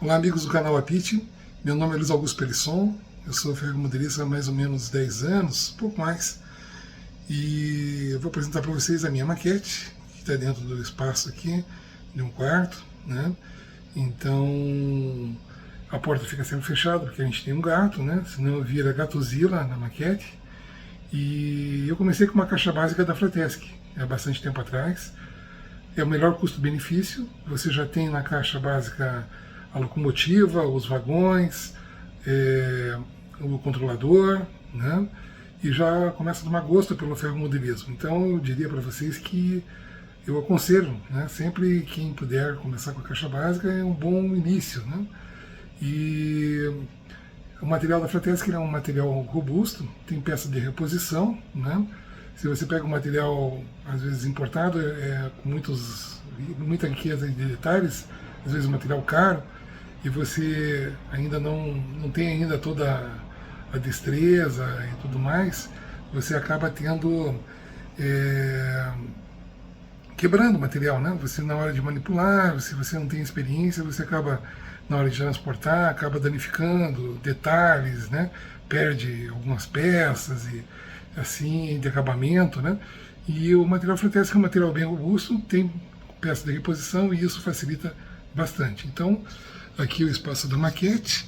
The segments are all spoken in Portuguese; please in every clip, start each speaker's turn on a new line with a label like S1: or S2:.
S1: Olá, amigos do canal Apit. Meu nome é Luiz Augusto Pelisson. Eu sou ferromodelista há mais ou menos 10 anos, pouco mais. E eu vou apresentar para vocês a minha maquete, que está dentro do espaço aqui, de um quarto, né? Então, a porta fica sempre fechada, porque a gente tem um gato, né? Senão vira Gatozilla na maquete. E eu comecei com uma caixa básica da Fratesc, há bastante tempo atrás. É o melhor custo-benefício. Você já tem na caixa básica a locomotiva, os vagões, o controlador, né? E já começa a tomar gosto pelo ferromodelismo. Então eu diria para vocês que eu aconselho, né? Sempre quem puder começar com a caixa básica é um bom início, né? E o material da Fratesc é um material robusto, tem peça de reposição, né? Se você pega um material às vezes importado, com muita riqueza de detalhes, às vezes um material caro, e você ainda não tem ainda toda a destreza e tudo mais, você acaba tendo quebrando o material, né? Você na hora de manipular, se você não tem experiência, você acaba na hora de transportar, acaba danificando detalhes, né? Perde algumas peças e assim de acabamento, né? E o material Fratesc é um material bem robusto, tem peça de reposição e isso facilita bastante. Então, aqui o espaço da maquete,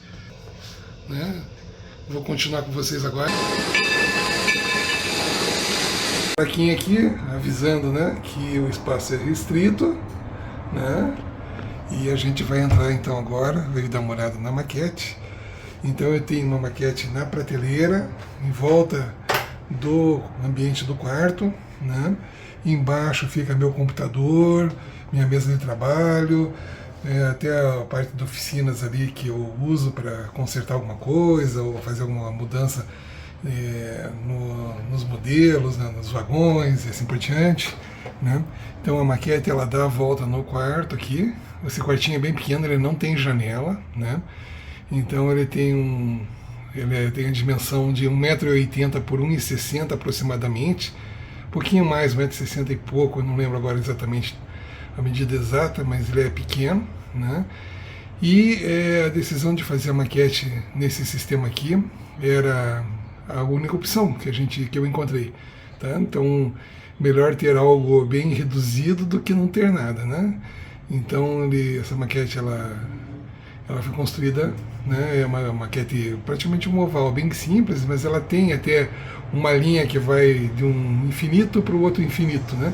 S1: né? Vou continuar com vocês agora. Plaquinha aqui avisando, né, que o espaço é restrito, né? E a gente vai entrar então agora, veio dar uma olhada na maquete. Então eu tenho uma maquete na prateleira, em volta do ambiente do quarto, né? Embaixo fica meu computador, minha mesa de trabalho, até a parte de oficinas ali que eu uso para consertar alguma coisa ou fazer alguma mudança nos modelos, né, nos vagões e assim por diante, né? Então a maquete ela dá a volta no quarto aqui. Esse quartinho é bem pequeno, ele não tem janela, né? Então ele tem tem a dimensão de 1,80 m por 1,60 m aproximadamente, um pouquinho mais, 1,60 m e pouco, eu não lembro agora exatamente a medida exata, mas ele é pequeno, né? E a decisão de fazer a maquete nesse sistema aqui era a única opção que eu encontrei, tá? Então, melhor ter algo bem reduzido do que não ter nada, né? Então, essa maquete ela foi construída, né? É uma maquete praticamente um oval, bem simples, mas ela tem até uma linha que vai de um infinito para o outro infinito, né?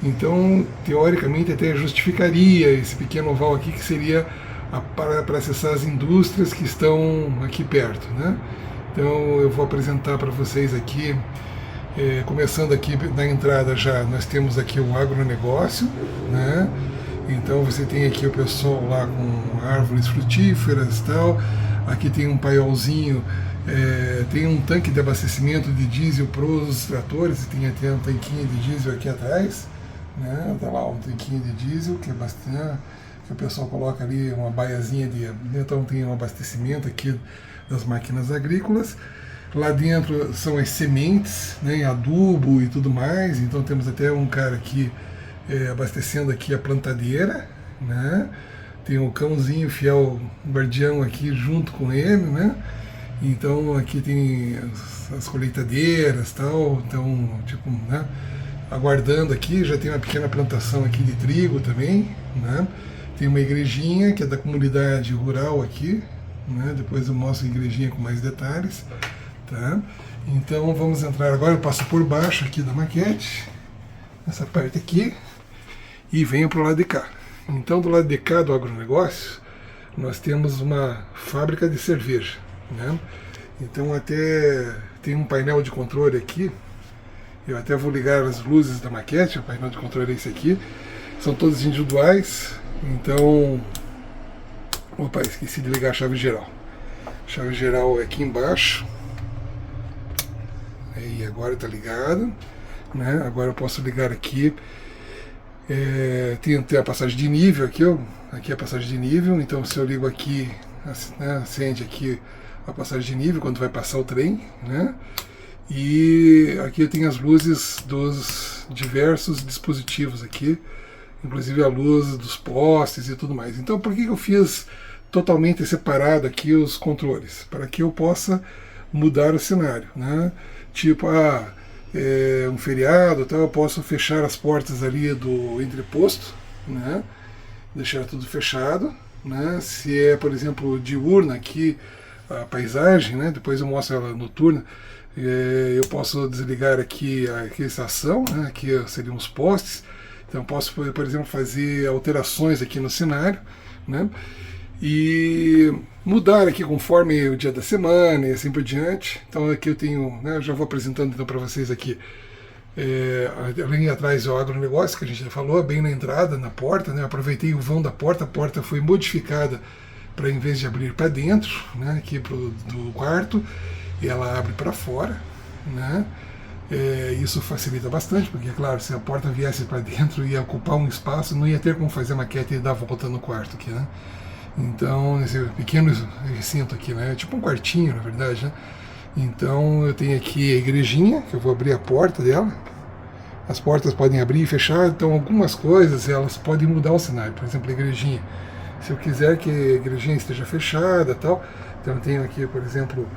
S1: Então, teoricamente, até justificaria esse pequeno oval aqui, que seria para acessar as indústrias que estão aqui perto, né? Então, eu vou apresentar para vocês aqui, começando aqui na entrada já, nós temos aqui o agronegócio, né? Então, você tem aqui o pessoal lá com árvores frutíferas e tal. Aqui tem um paiolzinho, tem um tanque de abastecimento de diesel para os tratores, tem até um tanquinho de diesel aqui atrás, né? Tá lá um tanquinho de diesel que é bastante, que o pessoal coloca ali uma baiazinha então tem um abastecimento aqui das máquinas agrícolas. Lá dentro são as sementes, né, adubo e tudo mais. Então temos até um cara aqui abastecendo aqui a plantadeira, né? Tem o cãozinho fiel guardião aqui junto com ele, né? Então aqui tem as colheitadeiras, tal, então tipo, né, aguardando aqui. Já tem uma pequena plantação aqui de trigo também, né? Tem uma igrejinha que é da comunidade rural aqui, né? Depois eu mostro a igrejinha com mais detalhes, tá? Então vamos entrar agora, eu passo por baixo aqui da maquete, essa parte aqui, e venho para o lado de cá. Então do lado de cá do agronegócio, nós temos uma fábrica de cerveja, né? Então até tem um painel de controle aqui. Eu até vou ligar as luzes da maquete. O painel de controle é esse aqui. São todos individuais. Então, opa, esqueci de ligar a chave geral. A chave geral é aqui embaixo. E agora está ligado, né? Agora eu posso ligar aqui. Tem a passagem de nível aqui, ó. Aqui é a passagem de nível. Então se eu ligo aqui, né, acende aqui a passagem de nível quando vai passar o trem, né? E aqui tem as luzes dos diversos dispositivos aqui, inclusive a luz dos postes e tudo mais. Então por que eu fiz totalmente separado aqui os controles, para que eu possa mudar o cenário, né? Tipo, um feriado, então eu posso fechar as portas ali do entreposto, né? Deixar tudo fechado, né? Se é, por exemplo, diurna aqui a paisagem, né? Depois eu mostro ela noturna. Eu posso desligar aqui a estação, né? Aqui seriam os postes. Então posso, por exemplo, fazer alterações aqui no cenário, né? E mudar aqui conforme o dia da semana e assim por diante. Então aqui eu tenho, né? Eu já vou apresentando então para vocês aqui. Ali atrás é o agronegócio que a gente já falou, bem na entrada, na porta, né? Aproveitei o vão da porta, a porta foi modificada para, em vez de abrir para dentro, né? Aqui do quarto, ela abre para fora, né? Isso facilita bastante, porque, claro, se a porta viesse para dentro ia ocupar um espaço, não ia ter como fazer a maquete e dar a volta no quarto aqui, né? Então, esse pequeno recinto aqui, né? É tipo um quartinho, na verdade, né? Então, eu tenho aqui a igrejinha, que eu vou abrir a porta dela. As portas podem abrir e fechar, então algumas coisas elas podem mudar o cenário. Por exemplo, a igrejinha. Se eu quiser que a igrejinha esteja fechada, tal, então eu tenho aqui, por exemplo,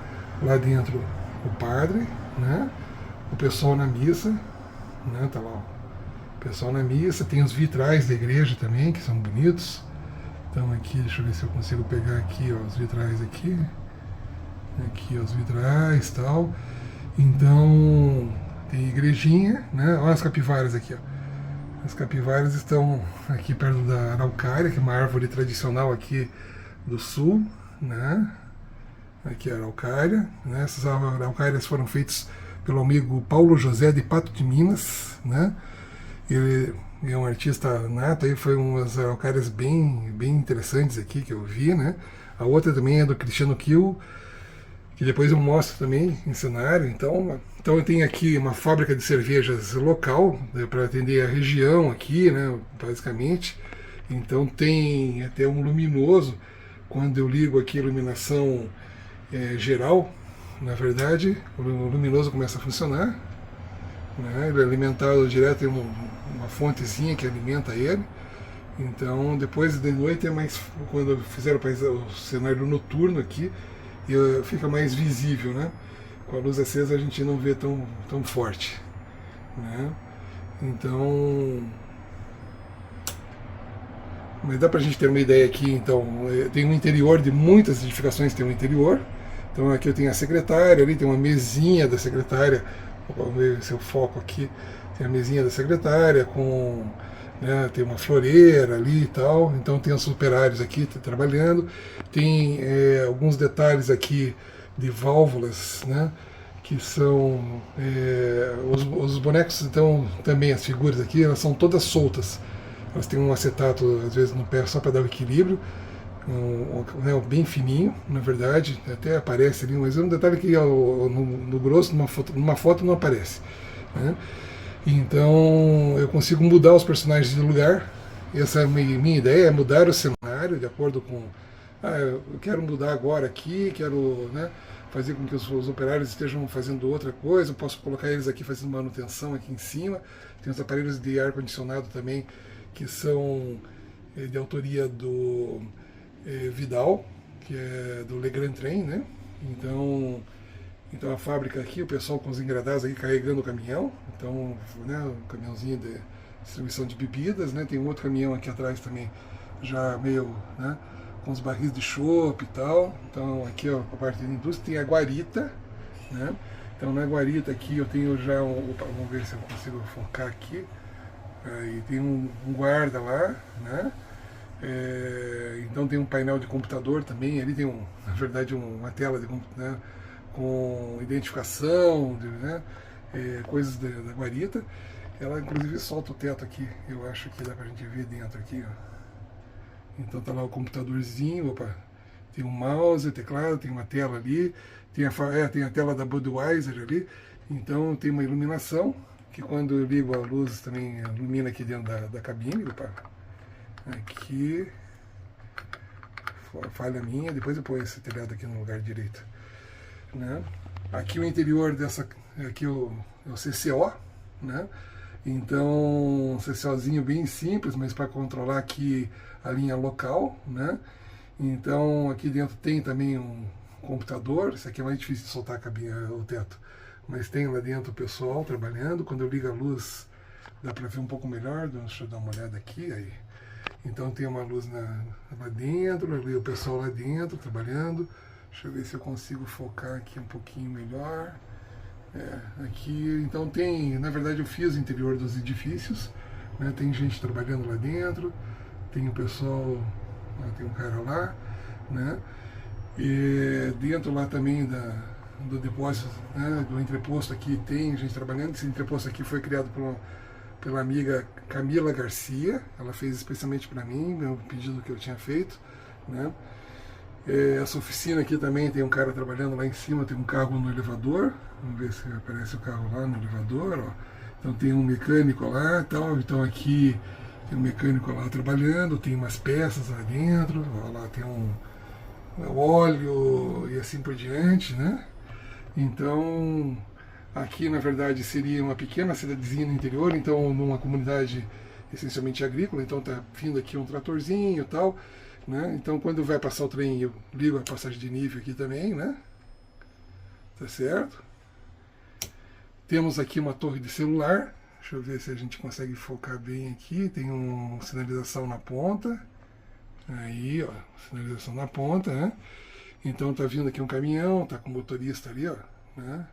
S1: lá dentro o padre, né? O pessoal na missa, né? Tá lá, ó. O pessoal na missa, tem os vitrais da igreja também, que são bonitos. Então aqui, deixa eu ver se eu consigo pegar aqui, ó, os vitrais aqui. Aqui os vitrais e tal. Então tem igrejinha, né? Olha as capivaras aqui, ó. As capivaras estão aqui perto da araucária, que é uma árvore tradicional aqui do sul, né? Aqui a araucária, né? Essas araucárias foram feitas pelo amigo Paulo José de Pato de Minas, né? Ele é um artista nato, aí foi umas araucárias bem interessantes aqui que eu vi, né? A outra também é do Cristiano Kiel, que depois eu mostro também em cenário. Então eu tenho aqui uma fábrica de cervejas local, né, para atender a região aqui, né, basicamente. Então tem até um luminoso, quando eu ligo aqui a iluminação geral, na verdade, o luminoso começa a funcionar, né, ele é alimentado direto, tem uma fontezinha que alimenta ele. Então depois de noite é mais, quando fizeram o cenário noturno aqui, e fica mais visível, né? Com a luz acesa a gente não vê tão forte, né? Então, mas dá pra gente ter uma ideia aqui. Então, tem um interior de muitas edificações, tem um interior. Então aqui eu tenho a secretária, ali tem uma mesinha da secretária, vou ver se eu foco aqui, tem a mesinha da secretária com, né, tem uma floreira ali e tal. Então tem os operários aqui trabalhando, tem alguns detalhes aqui de válvulas, né, que são os bonecos. Então também as figuras aqui, elas são todas soltas, elas têm um acetato às vezes no pé só para dar o equilíbrio, bem fininho, na verdade, até aparece ali, mas é um detalhe que no grosso, numa foto não aparece, né? Então eu consigo mudar os personagens de lugar. Essa é a minha ideia, é mudar o cenário de acordo com... eu quero mudar agora aqui, quero, né, fazer com que os operários estejam fazendo outra coisa, eu posso colocar eles aqui fazendo manutenção aqui em cima. Tem os aparelhos de ar-condicionado também, que são de autoria do Vidal, que é do Le Grand Train, né? Então a fábrica aqui, o pessoal com os engradados aí carregando o caminhão, então, né, o caminhãozinho de distribuição de bebidas, né? Tem um outro caminhão aqui atrás também, já meio, né, com os barris de chopp e tal. Então aqui, ó, a parte da indústria tem a guarita, né? Então na guarita aqui eu tenho já vamos ver se eu consigo focar aqui. Aí tem um guarda lá, né? Então tem um painel de computador também, ali tem na verdade uma tela de, né, com identificação, né, coisas da guarita. Ela inclusive solta o teto aqui, eu acho que dá pra gente ver dentro aqui, ó. Então tá lá o computadorzinho, opa, tem um mouse, teclado, tem uma tela ali, tem a tela da Budweiser ali. Então tem uma iluminação, que quando eu ligo a luz também ilumina aqui dentro da cabine. Opa, aqui, falha minha, depois eu ponho esse telhado aqui no lugar direito, né? Aqui o interior dessa, aqui o CCO, né? Então um CCOzinho bem simples, mas para controlar aqui a linha local, né? Então aqui dentro tem também um computador, isso aqui é mais difícil de soltar o teto, mas tem lá dentro o pessoal trabalhando. Quando eu ligo a luz dá para ver um pouco melhor, deixa eu dar uma olhada aqui. Aí. Então tem uma luz lá dentro, ali o pessoal lá dentro trabalhando. Deixa eu ver se eu consigo focar aqui um pouquinho melhor. Aqui, então tem, na verdade eu fiz o interior dos edifícios, né, tem gente trabalhando lá dentro, tem o pessoal, tem um cara lá, né, e dentro lá também do depósito, né, do entreposto aqui tem gente trabalhando. Esse entreposto aqui foi criado pela amiga Camila Garcia, ela fez especialmente para mim, meu pedido que eu tinha feito, né. Essa oficina aqui também tem um cara trabalhando lá em cima, tem um carro no elevador, vamos ver se aparece o carro lá no elevador, ó. Então tem um mecânico lá e tal, então aqui tem um mecânico lá trabalhando, tem umas peças lá dentro, ó, lá tem um óleo e assim por diante, né? Então aqui na verdade seria uma pequena cidadezinha no interior, então numa comunidade essencialmente agrícola, então tá vindo aqui um tratorzinho e tal, né? Então quando vai passar o trem eu ligo a passagem de nível aqui também, né? Tá certo? Temos aqui uma torre de celular, deixa eu ver se a gente consegue focar bem aqui, tem uma sinalização na ponta, aí ó, sinalização na ponta, né? Então tá vindo aqui um caminhão, tá com o motorista ali, ó, né?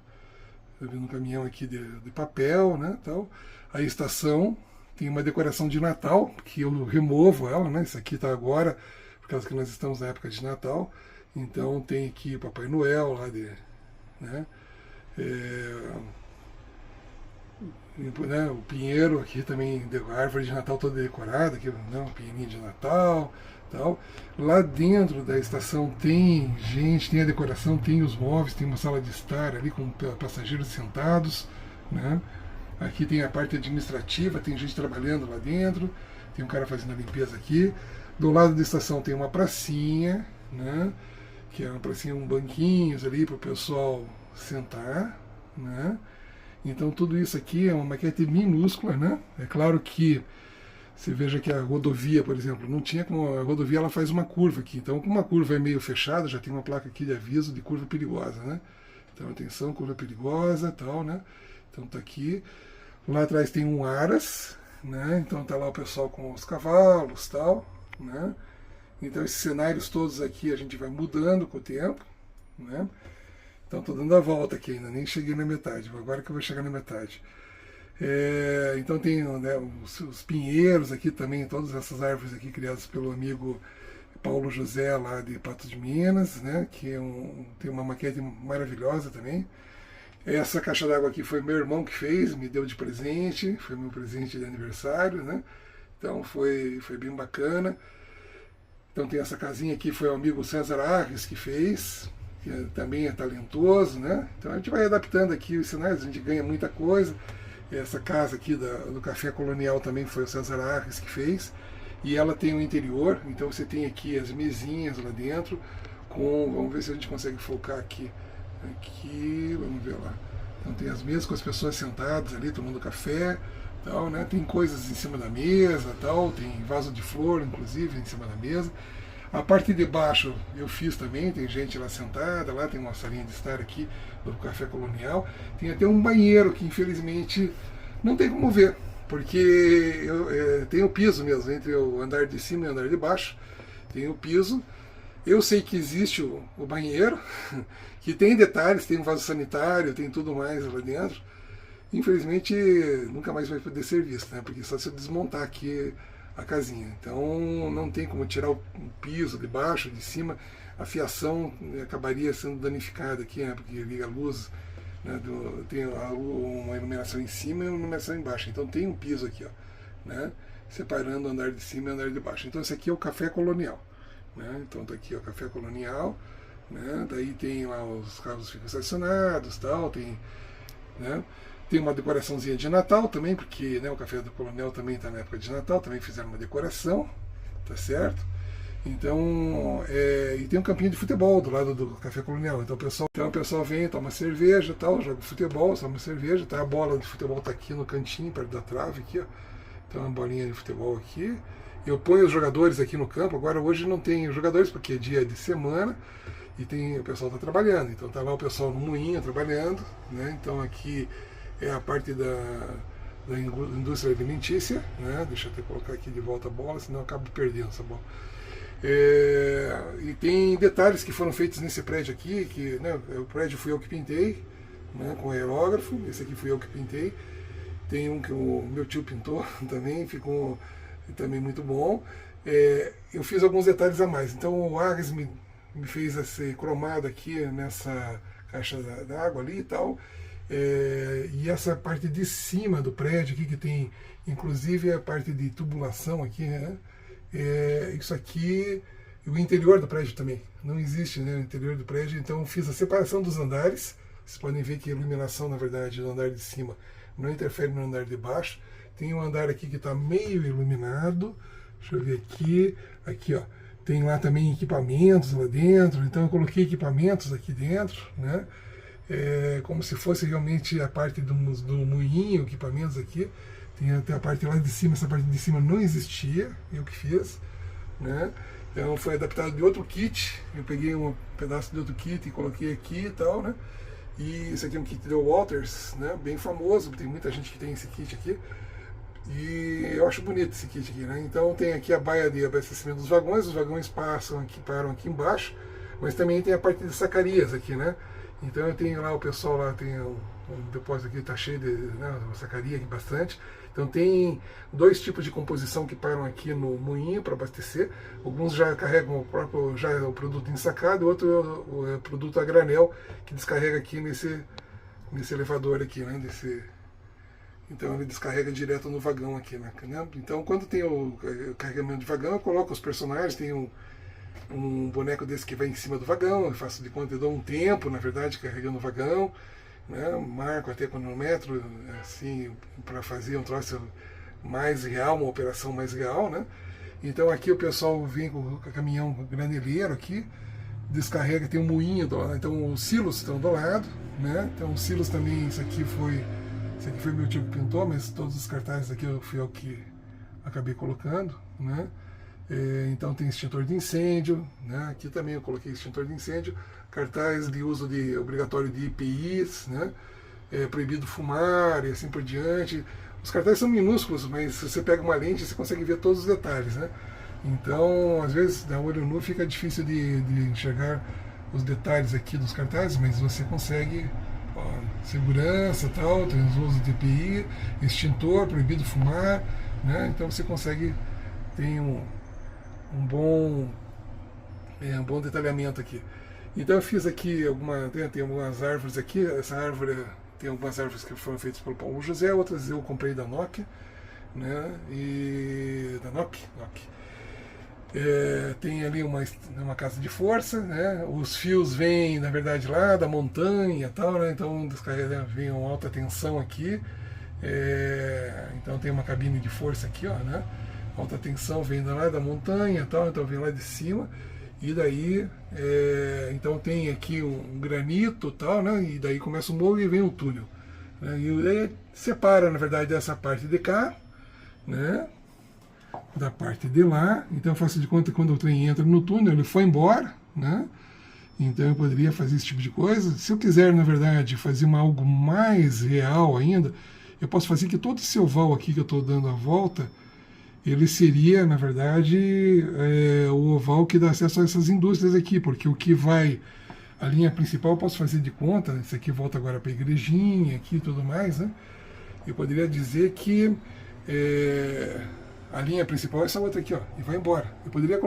S1: Tá vindo um caminhão aqui de papel, né, tal. A estação tem uma decoração de Natal, que eu removo ela, né? Isso aqui tá agora, por causa que nós estamos na época de Natal. Então tem aqui o Papai Noel lá né? O pinheiro aqui também, a árvore de Natal toda decorada, aqui, né? Um pinheirinho de Natal, tal. Lá dentro da estação tem gente, tem a decoração, tem os móveis, tem uma sala de estar ali com passageiros sentados, né? Aqui tem a parte administrativa, tem gente trabalhando lá dentro, tem um cara fazendo a limpeza aqui. Do lado da estação tem uma pracinha, né? Que é uma pracinha, um banquinhos ali para o pessoal sentar, né? Então tudo isso aqui é uma maquete minúscula, né? É claro que você veja que a rodovia, por exemplo, não tinha como, a rodovia ela faz uma curva aqui, então como uma curva é meio fechada, já tem uma placa aqui de aviso de curva perigosa, né? Então atenção, curva perigosa, tal, né? Então tá aqui. Lá atrás tem um aras, né? Então tá lá o pessoal com os cavalos, tal, né? Então esses cenários todos aqui a gente vai mudando com o tempo, né? Então estou dando a volta aqui ainda, nem cheguei na metade, agora que eu vou chegar na metade. Então tem, né, os pinheiros aqui também, todas essas árvores aqui criadas pelo amigo Paulo José lá de Patos de Minas, né, que tem uma maquete maravilhosa também. Essa caixa d'água aqui foi meu irmão que fez, me deu de presente, foi meu presente de aniversário, né? Então foi bem bacana. Então tem essa casinha aqui, foi o amigo César Arres que fez, que também é talentoso, né? Então a gente vai adaptando aqui os cenários, a gente ganha muita coisa. Essa casa aqui do Café Colonial também foi o César Arres que fez, e ela tem o interior, então você tem aqui as mesinhas lá dentro, vamos ver se a gente consegue focar aqui, vamos ver lá. Então tem as mesas com as pessoas sentadas ali, tomando café, tal, né? Tem coisas em cima da mesa, tal, tem vaso de flor, inclusive, em cima da mesa. A parte de baixo eu fiz também, tem gente lá sentada, lá tem uma salinha de estar aqui do Café Colonial. Tem até um banheiro que infelizmente não tem como ver, porque tem o piso mesmo, entre o andar de cima e o andar de baixo, tem o piso. Eu sei que existe o banheiro, que tem detalhes, tem um vaso sanitário, tem tudo mais lá dentro. Infelizmente nunca mais vai poder ser visto, né? Porque só se eu desmontar aqui a casinha. Então não tem como tirar o piso de baixo, de cima, a fiação acabaria sendo danificada aqui, né? Porque liga a luz, né? Tem uma iluminação em cima e uma iluminação embaixo. Então tem um piso aqui, ó, né? Separando o andar de cima e o andar de baixo. Então esse aqui é o Café Colonial, né? Então tá aqui o Café Colonial, né? Daí tem lá os carros ficam estacionados, tal, tem, né? Tem uma decoraçãozinha de Natal também, porque, né, o Café do Coronel também está na época de Natal, também fizeram uma decoração, tá certo? Então, e tem um campinho de futebol do lado do Café Colonial. Então o pessoal vem, toma cerveja, tal, joga futebol, toma cerveja, tá, a bola de futebol está aqui no cantinho, perto da trave aqui, ó. Então uma bolinha de futebol aqui. eu ponho os jogadores aqui no campo. Agora hoje não tem jogadores porque é dia de semana e o pessoal está trabalhando. Então tá lá o pessoal no moinho trabalhando, né? Então aqui é a parte da indústria alimentícia, né? Deixa eu até colocar aqui de volta a bola, senão eu acabo perdendo essa bola. E tem detalhes que foram feitos nesse prédio aqui, que, né, o prédio fui eu que pintei, né, com aerógrafo. Esse aqui fui eu que pintei. Tem um que o meu tio pintou também, ficou também muito bom. Eu fiz alguns detalhes a mais. Então o Agnes me fez esse cromado aqui nessa caixa d'água ali e tal. E essa parte de cima do prédio aqui, que tem inclusive a parte de tubulação aqui, né? Isso aqui, o interior do prédio também, não existe, né, o interior do prédio. Então fiz a separação dos andares. Vocês podem ver que a iluminação, na verdade, do andar de cima não interfere no andar de baixo. Tem um andar aqui que está meio iluminado. Deixa eu ver aqui. Aqui, ó, tem lá também equipamentos lá dentro. Então eu coloquei equipamentos aqui dentro, né? Como se fosse realmente a parte do moinho, equipamentos aqui. Tem até a parte lá de cima. Essa parte de cima não existia, eu que fiz, né? Então foi adaptado de outro kit. Eu peguei um pedaço de outro kit e coloquei aqui e tal, né? E esse aqui é um kit da Walters, né? Bem famoso, tem muita gente que tem esse kit aqui. E eu acho bonito esse kit aqui, né? Então tem aqui a baia de abastecimento dos vagões. Os vagões param aqui embaixo, mas também tem a parte de sacarias aqui, né? Então eu tenho lá, o pessoal lá tem um depósito aqui, tá cheio de, né, sacaria aqui bastante. Então tem dois tipos de composição que param aqui no moinho para abastecer. Alguns já carregam o produto ensacado, o outro é o produto a granel que descarrega aqui nesse elevador aqui, né? Então ele descarrega direto no vagão aqui, né? Então quando tem o carregamento de vagão, eu coloco os personagens. Tem um boneco desse que vai em cima do vagão, eu faço de conta, eu dou um tempo, na verdade, carregando o vagão, né? Marco até cronômetro, assim, para fazer um troço mais real, uma operação mais real, né? Então aqui o pessoal vem com o caminhão graneleiro aqui, descarrega, tem um moinho do lado, então os silos estão do lado, né? Então os silos também, isso aqui foi meu tio que pintou, mas todos os cartazes aqui fui eu que acabei colocando, né? Então tem extintor de incêndio, né? Aqui também eu coloquei extintor de incêndio, cartaz de uso obrigatório de EPIs, né? Proibido fumar e assim por diante. Os cartazes são minúsculos, mas se você pega uma lente você consegue ver todos os detalhes, né? Então às vezes a olho nu fica difícil de enxergar os detalhes aqui dos cartazes, mas você consegue, ó, segurança, tal, tem os usos de EPI, extintor, proibido fumar, né? Então você consegue, tem um bom detalhamento aqui. Então eu fiz aqui tem algumas árvores aqui. Essa árvore, tem algumas árvores que foram feitas pelo Paulo José, outras eu comprei da Nokia, né? E da Nokia. Tem ali uma casa de força, né? Os fios vêm, na verdade, lá da montanha e tal, né? Então vem uma alta tensão aqui. Então tem uma cabine de força aqui, ó, né? Alta tensão vem lá da montanha e tal, então vem lá de cima. E daí, então tem aqui um granito e tal, né? E daí começa o morro e vem o túnel, né? E daí separa, na verdade, essa parte de cá, né? Da parte de lá. Então eu faço de conta que quando o trem entra no túnel, ele foi embora, né? Então eu poderia fazer esse tipo de coisa. Se eu quiser, na verdade, fazer algo mais real ainda, eu posso fazer que todo esse oval aqui que eu estou dando a volta, ele seria, na verdade, o oval que dá acesso a essas indústrias aqui, porque o que vai, a linha principal eu posso fazer de conta, isso aqui volta agora para a igrejinha aqui e tudo mais, né? Eu poderia dizer que a linha principal é essa outra aqui, ó, e vai embora. Eu poderia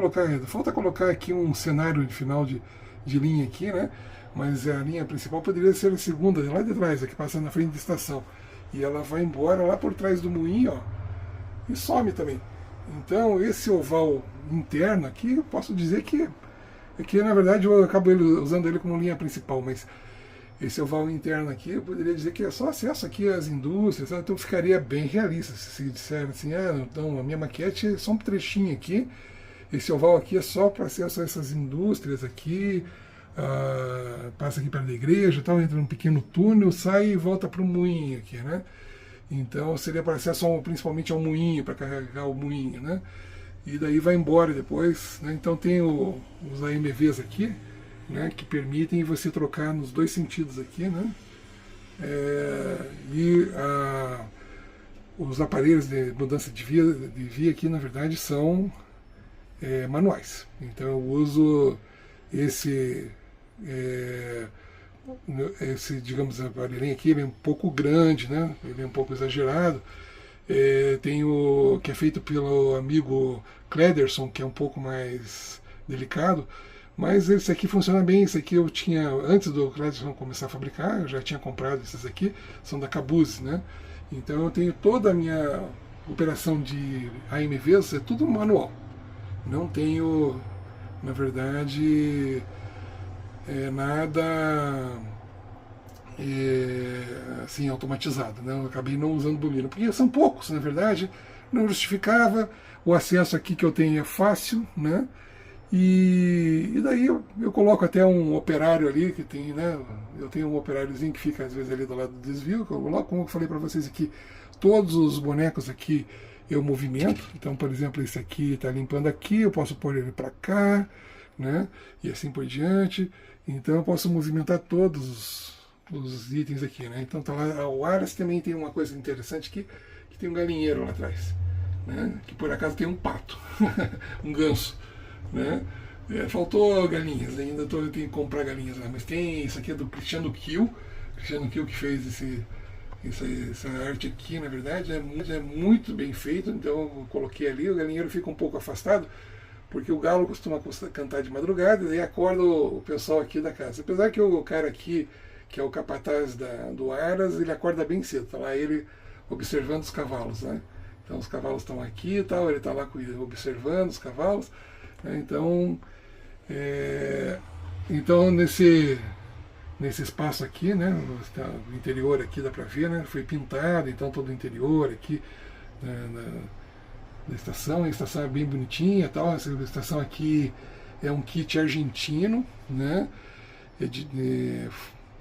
S1: falta colocar aqui um cenário de final de linha aqui, né? Mas a linha principal poderia ser a segunda, lá de trás, aqui passando na frente da estação. E ela vai embora lá por trás do moinho, ó, e some também. Então esse oval interno aqui, eu posso dizer que na verdade eu acabo usando ele como linha principal, mas esse oval interno aqui, eu poderia dizer que é só acesso aqui às indústrias, então ficaria bem realista se disser assim, então a minha maquete é só um trechinho aqui, esse oval aqui é só para acesso a essas indústrias aqui, passa aqui perto da igreja, tal, entra num pequeno túnel, sai e volta para o moinho aqui, né? Então seria para acesso principalmente ao moinho, para carregar o moinho, né? e daí vai embora depois, né? Então tem os AMVs aqui, né, que permitem você trocar nos dois sentidos aqui, né? Os aparelhos de mudança de via aqui, na verdade, são manuais. Então eu uso esse, digamos, aparelhinho aqui, ele é um pouco grande, né? Ele é um pouco exagerado. Tem o que é feito pelo amigo Klederson, que é um pouco mais delicado, mas esse aqui funciona bem. Esse aqui eu tinha, antes do Klederson começar a fabricar, eu já tinha comprado esses aqui, são da Kabuse, né? Então eu tenho toda a minha operação de AMVs, é tudo manual. Não tenho, na verdade, nada assim, automatizado, né? Eu acabei não usando bobina, porque são poucos, na verdade, não justificava. O acesso aqui que eu tenho é fácil, né? E daí eu coloco até um operário ali que tem, né? Eu tenho um operáriozinho que fica às vezes ali do lado do desvio, que eu coloco, como eu falei para vocês aqui, todos os bonecos aqui eu movimento. Então, por exemplo, esse aqui está limpando aqui, eu posso pôr ele para cá, né? E assim por diante. Então eu posso movimentar todos os itens aqui, né? Então tá lá, o Aras também tem uma coisa interessante aqui, que tem um galinheiro lá atrás, né? Que por acaso tem um pato, um ganso, né? Faltou galinhas, ainda tenho que comprar galinhas lá, mas tem isso aqui é do Cristiano Kiel que fez essa arte aqui, na verdade, é muito bem feito. Então eu coloquei ali, o galinheiro fica um pouco afastado, porque o galo costuma cantar de madrugada, e daí acorda o pessoal aqui da casa. Apesar que o cara aqui, que é o capataz do Aras, ele acorda bem cedo, tá lá ele observando os cavalos, né? Então os cavalos estão aqui e tal, ele está lá observando os cavalos, né? Então nesse espaço aqui, né, no interior aqui dá para ver, né, foi pintado, então todo o interior aqui, né, da estação, a estação é bem bonitinha, tal. Essa estação aqui é um kit argentino, né?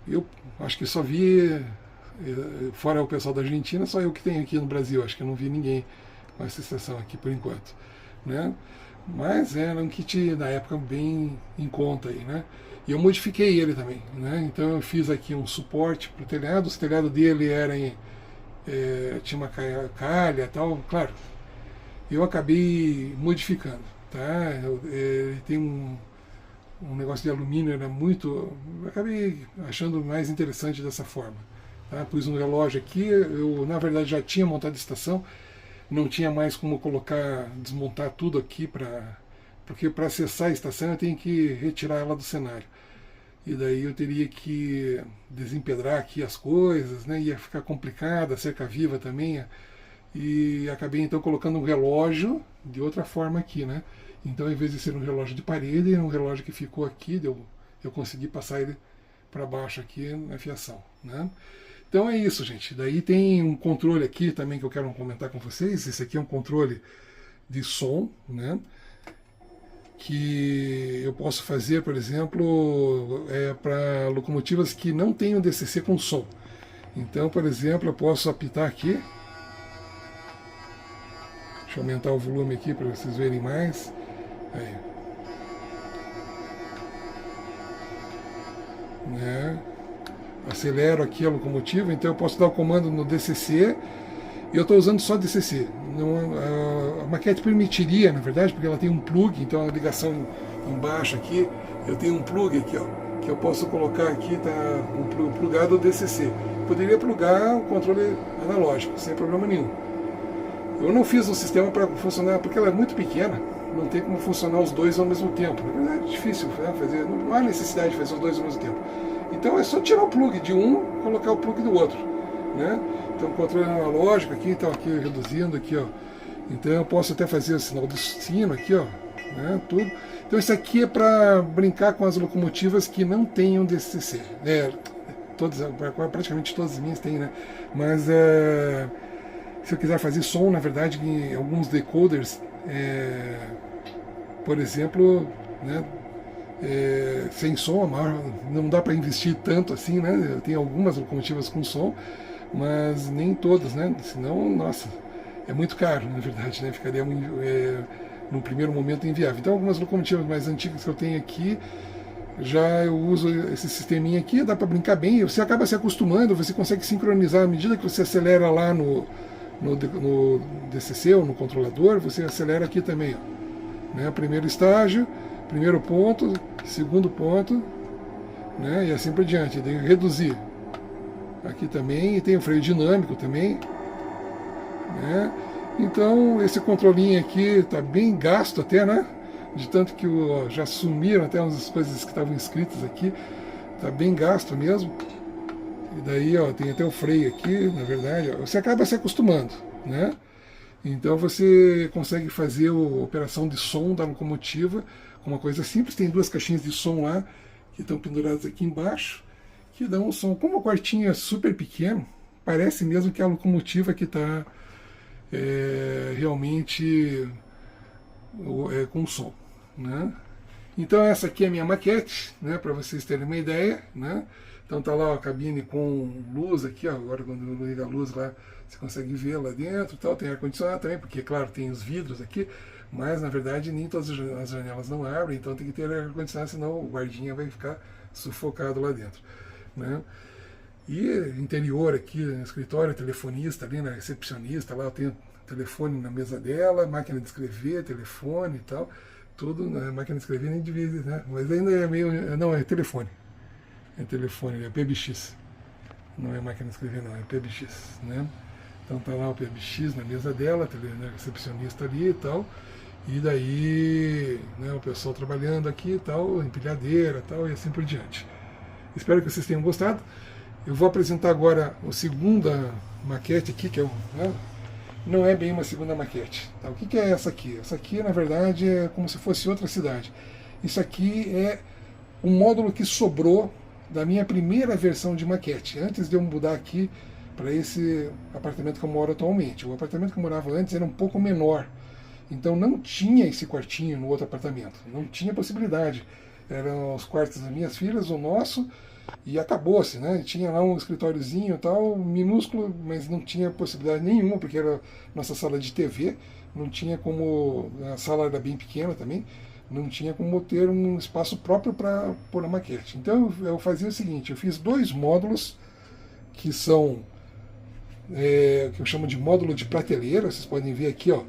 S1: Eu acho que só vi, fora o pessoal da Argentina, só eu que tenho aqui no Brasil. Acho que eu não vi ninguém com essa estação aqui por enquanto, né? Mas era um kit da época bem em conta aí, né? E eu modifiquei ele também, né? Então eu fiz aqui um suporte para o telhado. O telhado dele tinha uma calha e tal, claro. Eu acabei modificando, tá? Ele tem um negócio de alumínio, era muito... Eu acabei achando mais interessante dessa forma, tá? Pus um relógio aqui, eu na verdade já tinha montado a estação, não tinha mais como desmontar tudo aqui, porque para acessar a estação eu tenho que retirar ela do cenário. E daí eu teria que desempedrar aqui as coisas, né? Ia ficar complicado, a cerca viva também. E acabei então colocando um relógio de outra forma aqui, né? Então, em vez de ser um relógio de parede, é um relógio que ficou aqui, eu consegui passar ele para baixo aqui na fiação, né? Então é isso, gente. Daí tem um controle aqui também que eu quero comentar com vocês. Esse aqui é um controle de som, né? Que eu posso fazer, por exemplo, para locomotivas que não tenham DCC com som. Então, por exemplo, eu posso apitar aqui. Deixa eu aumentar o volume aqui para vocês verem mais. Aí. Né? Acelero aqui a locomotiva, então eu posso dar o comando no DCC, e eu estou usando só DCC. A maquete permitiria, na verdade, porque ela tem um plug, então a ligação embaixo aqui, eu tenho um plug aqui, ó, que eu posso colocar aqui, tá plugado o DCC. Poderia plugar o controle analógico, sem problema nenhum. Eu não fiz o sistema para funcionar, porque ela é muito pequena, não tem como funcionar os dois ao mesmo tempo. É difícil, né, fazer, não há necessidade de fazer os dois ao mesmo tempo. Então é só tirar o plug de um e colocar o plug do outro, né? Então o controle analógico aqui, então aqui reduzindo aqui, ó. Então eu posso até fazer o sinal do sino aqui, ó, né, tudo. Então isso aqui é para brincar com as locomotivas que não tenham DCC. Praticamente todas as minhas têm, né? Mas se eu quiser fazer som, na verdade, em alguns decoders, por exemplo, né, sem som, não dá para investir tanto assim, né? Eu tenho algumas locomotivas com som, mas nem todas, né? Senão, nossa, é muito caro, na verdade, né? Ficaria no primeiro momento inviável. Então algumas locomotivas mais antigas que eu tenho aqui, já eu uso esse sisteminha aqui, dá para brincar bem, você acaba se acostumando, você consegue sincronizar à medida que você acelera lá no DCC ou no controlador, você acelera aqui também, ó, né? Primeiro estágio, primeiro ponto, segundo ponto, né? E assim por diante. Tem que reduzir aqui também, e tem o freio dinâmico também, né? Então esse controlinho aqui está bem gasto até, né? De tanto que já sumiram até umas coisas que estavam escritas aqui, está bem gasto mesmo. E daí, ó, tem até o freio aqui, na verdade, ó, você acaba se acostumando, né? Então você consegue fazer a operação de som da locomotiva com uma coisa simples. Tem duas caixinhas de som lá, que estão penduradas aqui embaixo, que dão um som. Como o quartinho é super pequeno, parece mesmo que é a locomotiva que está realmente com som, né? Então essa aqui é a minha maquete, né, para vocês terem uma ideia, né? Então tá lá a cabine com luz aqui, ó, agora quando eu ligo a luz lá, você consegue ver lá dentro, tal. Tem ar-condicionado também, porque claro, tem os vidros aqui, mas na verdade nem todas as janelas não abrem, então tem que ter ar-condicionado, senão o guardinha vai ficar sufocado lá dentro, né? E interior aqui, no escritório, telefonista ali, na recepcionista, lá eu tenho telefone na mesa dela, máquina de escrever, telefone e tal, tudo na máquina de escrever nem devia, né? Mas ainda é meio, não, é telefone. É telefone, é PBX. Não é máquina de escrever, não, é PBX, né? Então tá lá o PBX na mesa dela, né, recepcionista ali e tal. E daí, né, o pessoal trabalhando aqui e tal, empilhadeira e tal, e assim por diante. Espero que vocês tenham gostado. Eu vou apresentar agora a segunda maquete aqui, que é não é bem uma segunda maquete. Tá? O que é essa aqui? Essa aqui, na verdade, é como se fosse outra cidade. Isso aqui é um módulo que sobrou da minha primeira versão de maquete, antes de eu mudar aqui para esse apartamento que eu moro atualmente. O apartamento que eu morava antes era um pouco menor, então não tinha esse quartinho no outro apartamento, não tinha possibilidade. Eram os quartos das minhas filhas, o nosso, e acabou-se, né? Tinha lá um escritóriozinho e tal, minúsculo, mas não tinha possibilidade nenhuma, porque era nossa sala de TV, não tinha como, a sala era bem pequena também, não tinha como ter um espaço próprio para pôr a maquete. Então eu fazia o seguinte, eu fiz dois módulos que são, que eu chamo de módulo de prateleira, vocês podem ver aqui, ó,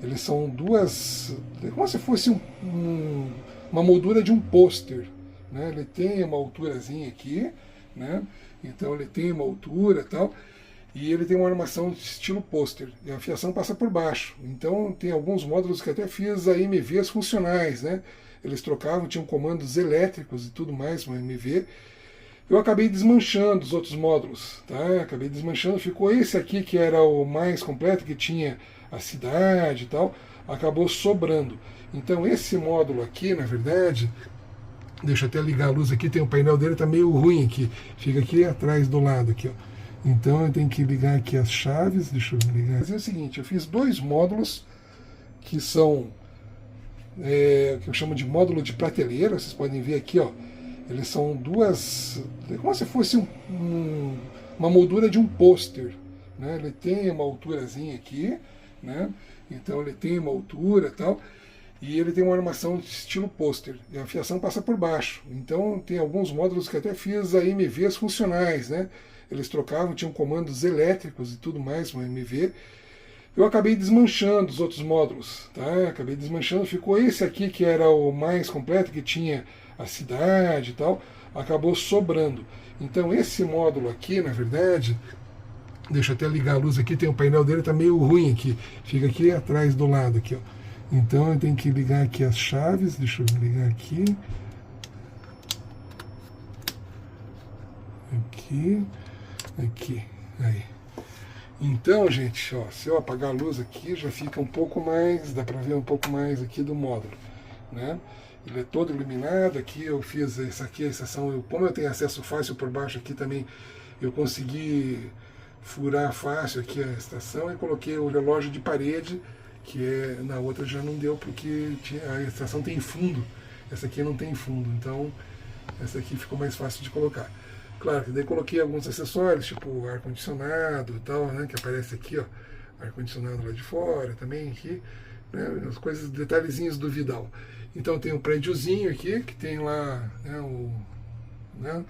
S1: eles são duas, como se fosse uma moldura de um pôster, né? Ele tem uma alturazinha aqui, né? Então ele tem uma altura e tal, e ele tem uma armação de estilo pôster, e a fiação passa por baixo. Então tem alguns módulos que até fiz a MVs funcionais, né? Eles trocavam, tinham comandos elétricos e tudo mais no MV. Eu acabei desmanchando os outros módulos, tá? Acabei desmanchando, ficou esse aqui que era o mais completo, que tinha a cidade e tal, acabou sobrando. Então esse módulo aqui, na verdade, deixa eu até ligar a luz aqui, tem o painel dele, tá meio ruim aqui, fica aqui atrás do lado aqui, ó. Então eu tenho que ligar aqui as chaves, deixa eu ligar. Fazer o seguinte, eu fiz dois módulos que são, que eu chamo de módulo de prateleira, vocês podem ver aqui, ó. Eles são duas, como se fosse uma moldura de um pôster, né? Ele tem uma alturazinha aqui, né? Então ele tem uma altura e tal, e ele tem uma armação de estilo pôster, e a fiação passa por baixo. Então tem alguns módulos que até fiz a MVs funcionais, né? Eles trocavam, tinham comandos elétricos e tudo mais no MV. Eu acabei desmanchando os outros módulos, tá? Acabei desmanchando, ficou esse aqui que era o mais completo, que tinha a cidade e tal, acabou sobrando. Então esse módulo aqui, na verdade, deixa eu até ligar a luz aqui, tem o painel dele, tá meio ruim aqui, fica aqui atrás do lado aqui, ó. Então eu tenho que ligar aqui as chaves, deixa eu ligar aqui. Aqui, aí. Então, gente, ó, se eu apagar a luz aqui, já fica um pouco mais, dá para ver um pouco mais aqui do módulo, né? Ele é todo iluminado, aqui eu fiz essa aqui, a estação, como eu tenho acesso fácil por baixo aqui também, eu consegui furar fácil aqui a estação e coloquei o relógio de parede, que na outra já não deu porque a estação tem fundo, essa aqui não tem fundo, então essa aqui ficou mais fácil de colocar. Claro que daí coloquei alguns acessórios, tipo ar-condicionado e tal, né, que aparece aqui, ó, ar-condicionado lá de fora também aqui, né, as coisas, detalhezinhos do Vidal. Então tem um prédiozinho aqui, que tem lá, né,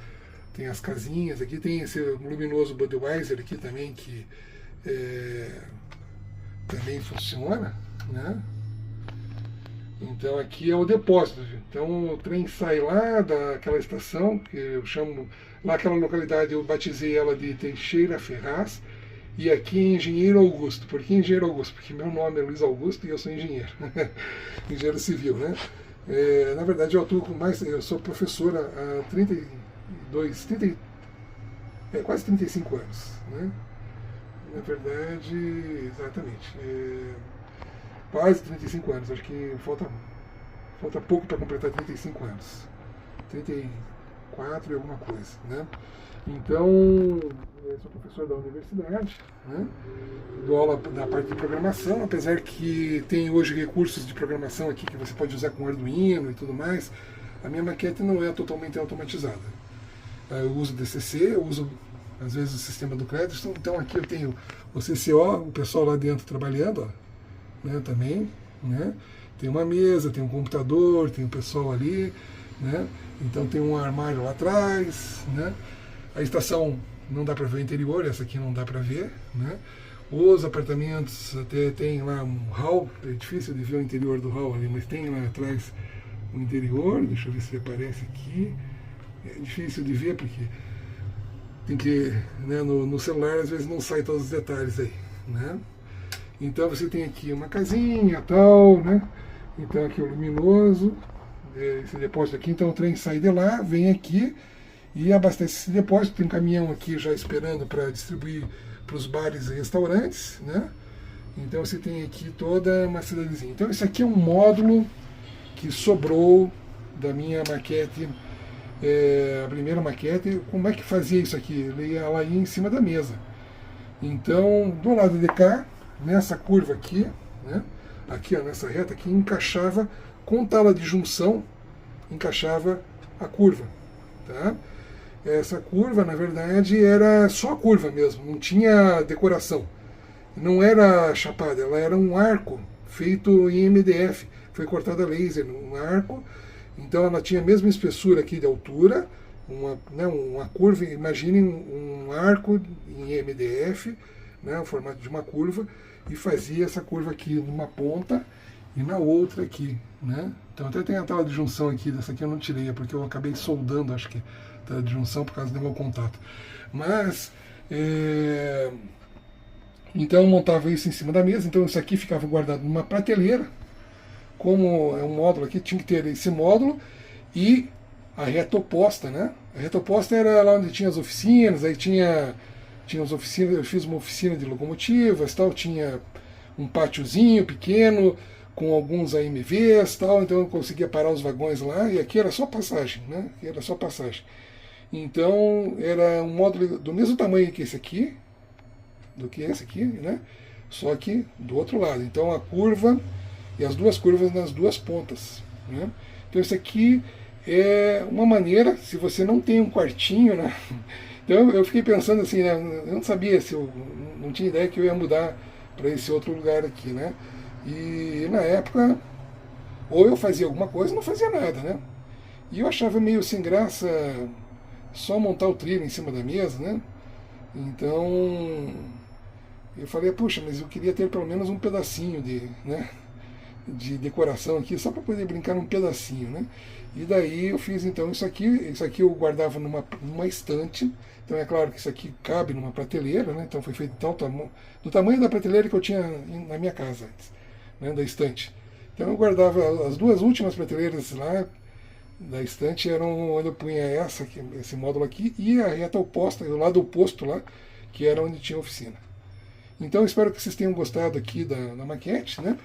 S1: tem as casinhas aqui, tem esse luminoso Budweiser aqui também, que também funciona, né? Então aqui é o depósito. Então o trem sai lá daquela estação, que eu chamo, lá aquela localidade eu batizei ela de Teixeira Ferraz, e aqui é Engenheiro Augusto. Por que Engenheiro Augusto? Porque meu nome é Luiz Augusto e eu sou engenheiro. Engenheiro civil, né? Na verdade eu atuo com mais, eu sou professor há quase 35 anos, né? Na verdade, exatamente. Quase 35 anos, acho que falta pouco para completar 35 anos. 34 e alguma coisa, né? Então, eu sou professor da universidade, né? Dou aula da parte de programação, apesar que tem hoje recursos de programação aqui que você pode usar com Arduino e tudo mais. A minha maquete não é totalmente automatizada. Eu uso DCC, eu uso às vezes o sistema do crédito, então aqui eu tenho o CCO, o pessoal lá dentro trabalhando, ó, né, também, né? Tem uma mesa, tem um computador, tem o pessoal ali, né? Então tem um armário lá atrás, né? A estação não dá para ver o interior, essa aqui não dá para ver, né? Os apartamentos até tem lá um hall, é difícil de ver o interior do hall ali, mas tem lá atrás o interior, deixa eu ver se aparece aqui. É difícil de ver porque tem que, né, no celular às vezes não sai todos os detalhes aí, né? Então você tem aqui uma casinha tal, né? Então aqui o luminoso, esse depósito aqui, então o trem sai de lá, vem aqui e abastece esse depósito. Tem um caminhão aqui já esperando para distribuir para os bares e restaurantes, né? Então você tem aqui toda uma cidadezinha. Então esse aqui é um módulo que sobrou da minha maquete, a primeira maquete. Como é que fazia isso aqui? Ela ia em cima da mesa. Então, do lado de cá, nessa curva aqui, né? Aqui, ó, nessa reta aqui, encaixava com tala de junção, encaixava a curva, tá? Essa curva, na verdade, era só a curva mesmo, não tinha decoração. Não era chapada, ela era um arco feito em MDF, foi cortada a laser, um arco. Então ela tinha a mesma espessura aqui de altura, uma curva, imaginem um arco em MDF, né, o formato de uma curva, e fazia essa curva aqui numa ponta e na outra aqui, né? Então até tem a tela de junção aqui, dessa aqui eu não tirei, porque eu acabei soldando, acho que a tela de junção por causa do meu contato. Mas, então eu montava isso em cima da mesa, então isso aqui ficava guardado numa prateleira. Como é um módulo aqui, tinha que ter esse módulo e a reta oposta, né? A reta oposta era lá onde tinha as oficinas, aí tinha as oficinas, eu fiz uma oficina de locomotivas, tal, tinha um pátiozinho pequeno com alguns AMVs, tal, então eu conseguia parar os vagões lá, e aqui era só passagem, né? Aqui era só passagem. Então era um módulo do mesmo tamanho que esse aqui, né? Só que do outro lado. Então a curva e as duas curvas nas duas pontas, né? Então isso aqui é uma maneira, se você não tem um quartinho, né? Então eu fiquei pensando assim, né? Eu não sabia, se eu não tinha ideia que eu ia mudar para esse outro lugar aqui, né? E na época, ou eu fazia alguma coisa ou não fazia nada, né? E eu achava meio sem graça só montar o trilho em cima da mesa, né? Então eu falei, puxa, mas eu queria ter pelo menos um pedacinho de decoração aqui, só para poder brincar um pedacinho, né? E daí eu fiz então isso aqui eu guardava numa estante. Então é claro que isso aqui cabe numa prateleira, né? Então foi feito do tamanho da prateleira que eu tinha na minha casa antes, né? Da estante. Então eu guardava as duas últimas prateleiras lá da estante, eram onde eu punha esse módulo aqui, e a reta oposta, o lado oposto lá, que era onde tinha a oficina. Então espero que vocês tenham gostado aqui da maquete, né?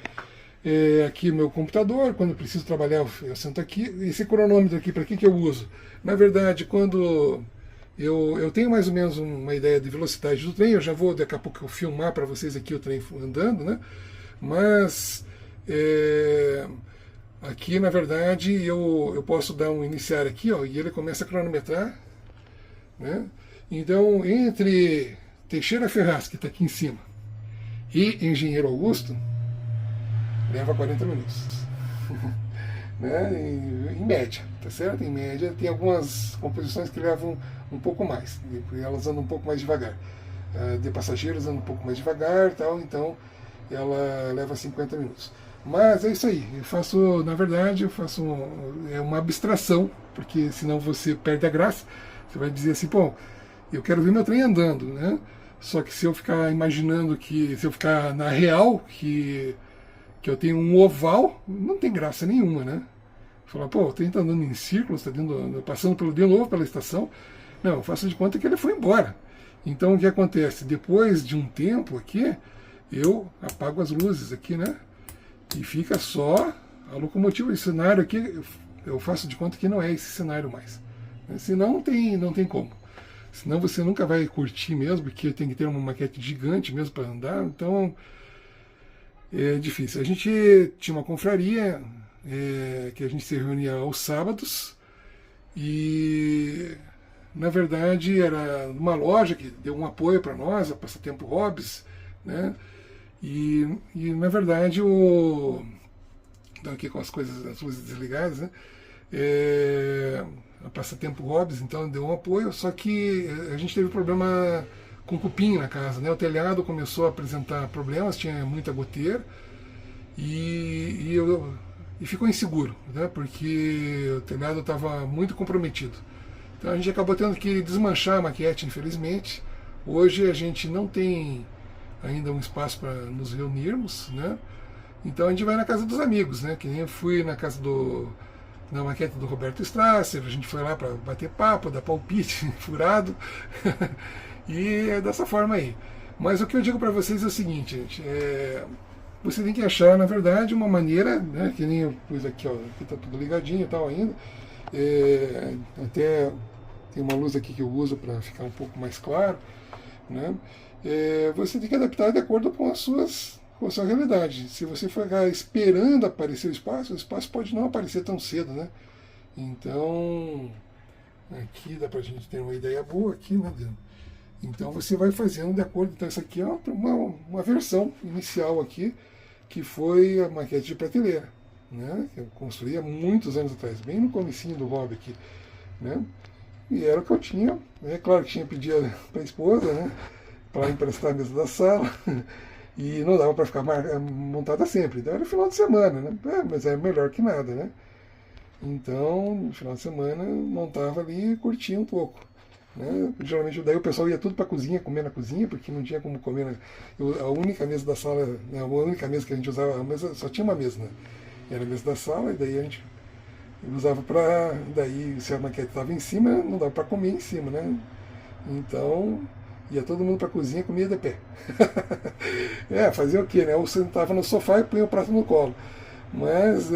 S1: Aqui meu computador, quando eu preciso trabalhar eu sento aqui. Esse cronômetro aqui, para que eu uso? Na verdade, quando eu tenho mais ou menos uma ideia de velocidade do trem, eu já vou daqui a pouco eu filmar para vocês aqui o trem andando, né? Mas aqui na verdade eu posso dar um iniciar aqui, ó, e ele começa a cronometrar, né? Então entre Teixeira Ferraz, que está aqui em cima, e Engenheiro Augusto, leva 40 minutos. Né? Em média, tá certo? Em média, tem algumas composições que levam um pouco mais, elas andam um pouco mais devagar. De passageiros anda um pouco mais devagar, tal, então ela leva 50 minutos. Mas é isso aí, eu faço, na verdade, uma abstração, porque senão você perde a graça. Você vai dizer assim, pô, eu quero ver meu trem andando, né? Só que se eu ficar imaginando se eu ficar na real, que eu tenho um oval, não tem graça nenhuma, né? Falar, pô, o trem tá andando em círculos, passando de novo pela estação. Não, eu faço de conta que ele foi embora. Então o que acontece? Depois de um tempo aqui, eu apago as luzes aqui, né? E fica só a locomotiva. Esse cenário aqui, eu faço de conta que não é esse cenário mais. Senão não tem como. Senão você nunca vai curtir mesmo, porque tem que ter uma maquete gigante mesmo para andar. Então é difícil. A gente tinha uma confraria que a gente se reunia aos sábados e na verdade era uma loja que deu um apoio para nós, a Passatempo Hobbies, né? E na verdade então aqui com as luzes desligadas, né? A Passatempo Hobbies então deu um apoio, só que a gente teve problema com cupim na casa, né? O telhado começou a apresentar problemas, tinha muita goteira e ficou inseguro, né? Porque o telhado estava muito comprometido. Então a gente acabou tendo que desmanchar a maquete, infelizmente. Hoje a gente não tem ainda um espaço para nos reunirmos, né? Então a gente vai na casa dos amigos, né? Que nem eu fui na casa na maquete do Roberto Strasser, a gente foi lá para bater papo, dar palpite furado, e é dessa forma aí. Mas o que eu digo para vocês é o seguinte, gente, você tem que achar, na verdade, uma maneira, né? Que nem eu pus aqui, ó, aqui tá tudo ligadinho e tal ainda. Até tem uma luz aqui que eu uso para ficar um pouco mais claro, né? Você tem que adaptar de acordo com a sua realidade. Se você ficar esperando aparecer o espaço pode não aparecer tão cedo, né? Então, aqui dá para a gente ter uma ideia boa aqui, né? Então você vai fazendo de acordo. Então essa aqui é uma versão inicial aqui, que foi a maquete de prateleira, né? Que eu construí há muitos anos atrás, bem no comecinho do hobby aqui, né? E era o que eu tinha. É claro que tinha pedido para a esposa, né? Para emprestar a mesa da sala. E não dava para ficar montada sempre. Então era final de semana, né? Mas é melhor que nada, né? Então, no final de semana, montava ali e curtia um pouco. Né? Geralmente daí o pessoal ia tudo para a cozinha, comer na cozinha, porque não tinha como comer a única mesa da sala, né? A única mesa que a gente usava, só tinha uma mesa, né? Era a mesa da sala, e daí a gente usava para. Daí, se a maquete estava em cima, não dava para comer em cima, né? Então, ia todo mundo para a cozinha e comia de pé. Fazia o quê, né? Ou sentava no sofá e punha o prato no colo. Mas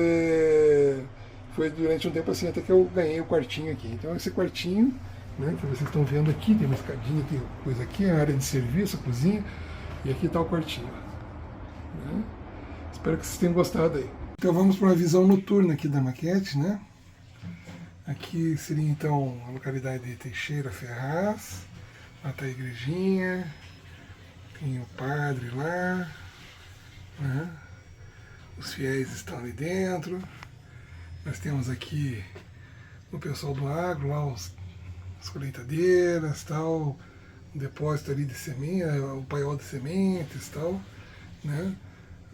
S1: foi durante um tempo assim, até que eu ganhei o quartinho aqui. Então, esse quartinho, né, que vocês estão vendo aqui, tem uma escadinha, tem coisa aqui, a área de serviço, a cozinha, e aqui está o quartinho. Né? Espero que vocês tenham gostado aí. Então vamos para uma visão noturna aqui da maquete, né? Aqui seria então a localidade de Teixeira Ferraz, lá está a igrejinha, tem o padre lá, né? Os fiéis estão ali dentro, nós temos aqui o pessoal do agro, lá as colheitadeiras, tal, o depósito ali de semente, o paiol de sementes, tal, né?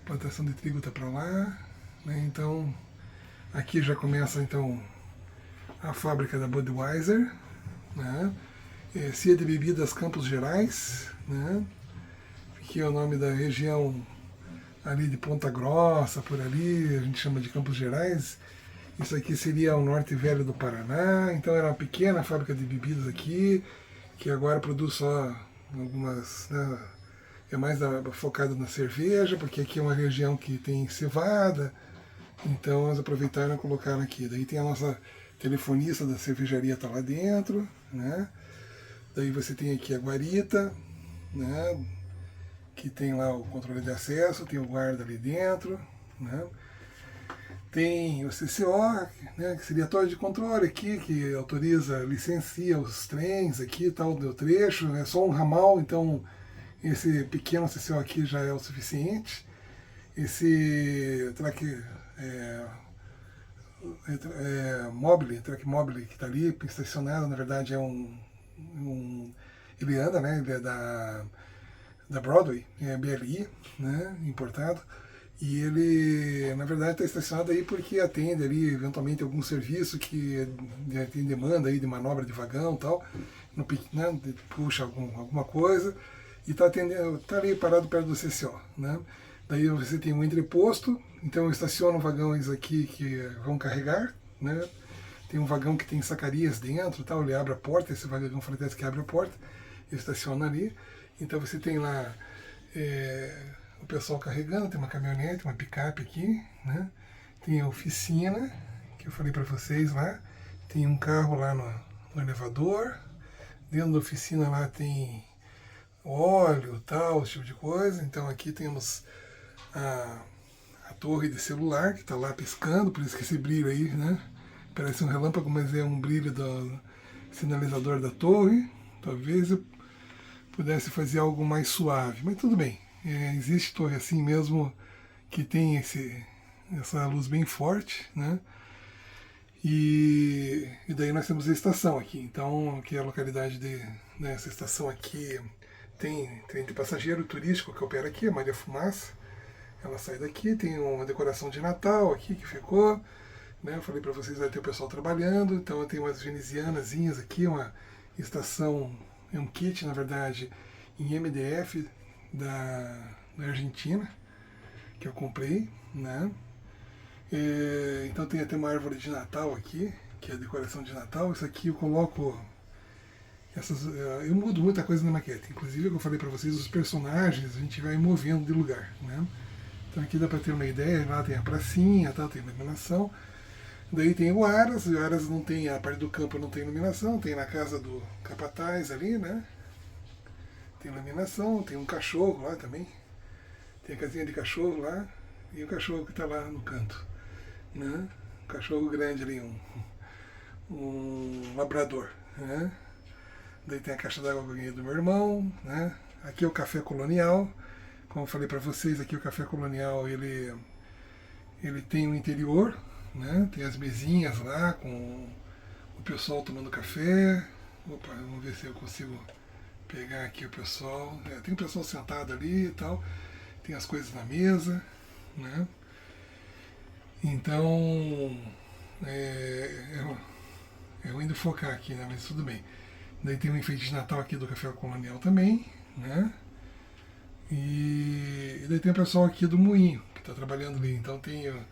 S1: A plantação de trigo está para lá, né? Então aqui já começa então a fábrica da Budweiser, né? CIA de Bebidas Campos Gerais, né? Que é o nome da região ali de Ponta Grossa, por ali, a gente chama de Campos Gerais. Isso aqui seria o Norte Velho do Paraná, então era uma pequena fábrica de bebidas aqui, que agora produz só algumas, né, é mais focado na cerveja, porque aqui é uma região que tem cevada, então eles aproveitaram e colocaram aqui. Daí tem a nossa telefonista da cervejaria tá lá dentro, né? Daí você tem aqui a guarita, né, que tem lá o controle de acesso, tem o guarda ali dentro, né? Tem o CCO, né, que seria a torre de controle aqui, que autoriza, licencia os trens aqui, tal, do trecho, é só um ramal, então esse pequeno CCO aqui já é o suficiente. esse track track mobile que está ali estacionado, na verdade é ele anda, né? Ele é da Broadway, é BLI, né? Importado. E ele, na verdade, está estacionado aí porque atende ali, eventualmente, algum serviço que tem demanda aí de manobra de vagão e tal, né, puxa alguma coisa, e está atendendo, tá ali parado perto do CCO, né? Daí você tem um entreposto, então estaciona vagões aqui que vão carregar, né? Tem um vagão que tem sacarias dentro, tal, ele abre a porta, esse vagão Fratesi que abre a porta, ele estaciona ali. Então você tem lá o pessoal carregando, tem uma caminhonete, uma picape aqui, né? Tem a oficina, que eu falei para vocês lá, tem um carro lá no elevador, dentro da oficina lá tem óleo, tal, esse tipo de coisa. Então aqui temos a torre de celular que está lá piscando, por isso que esse brilho aí, né? Parece um relâmpago, mas é um brilho do sinalizador da torre. Talvez eu pudesse fazer algo mais suave, mas tudo bem. Existe torre assim mesmo que tem essa luz bem forte, né? E daí nós temos a estação aqui. Então, aqui é a localidade essa estação aqui tem trem de passageiro turístico que opera aqui, a Maria Fumaça. Ela sai daqui, tem uma decoração de Natal aqui que ficou, né? Eu falei para vocês, vai ter o pessoal trabalhando, então tem umas venezianazinhas aqui, uma estação, é um kit, na verdade, em MDF da Argentina, que eu comprei, né? Então tem até uma árvore de Natal aqui, que é a decoração de Natal. Isso aqui eu coloco eu mudo muita coisa na maquete, inclusive, como eu falei para vocês, os personagens a gente vai movendo de lugar, né? Então aqui dá para ter uma ideia, lá tem a pracinha, tá, tem iluminação. Daí tem o Aras não tem, a parte do campo não tem iluminação, tem na casa do capataz ali, né? Tem iluminação, tem um cachorro lá também, tem a casinha de cachorro lá, e o cachorro que está lá no canto, né? Um cachorro grande ali, um labrador, né? Daí tem a caixa d'água do meu irmão, né? Aqui é o café colonial. Como eu falei para vocês, aqui o café colonial ele tem um interior, né? Tem as mesinhas lá com o pessoal tomando café. Opa, vamos ver se eu consigo pegar aqui o pessoal. Tem o pessoal sentado ali e tal. Tem as coisas na mesa, né? Então eu indo focar aqui, né? Mas tudo bem. Daí tem um enfeite de Natal aqui do Café Colonial também, né? E daí tem o pessoal aqui do Moinho, que está trabalhando ali. Então tem o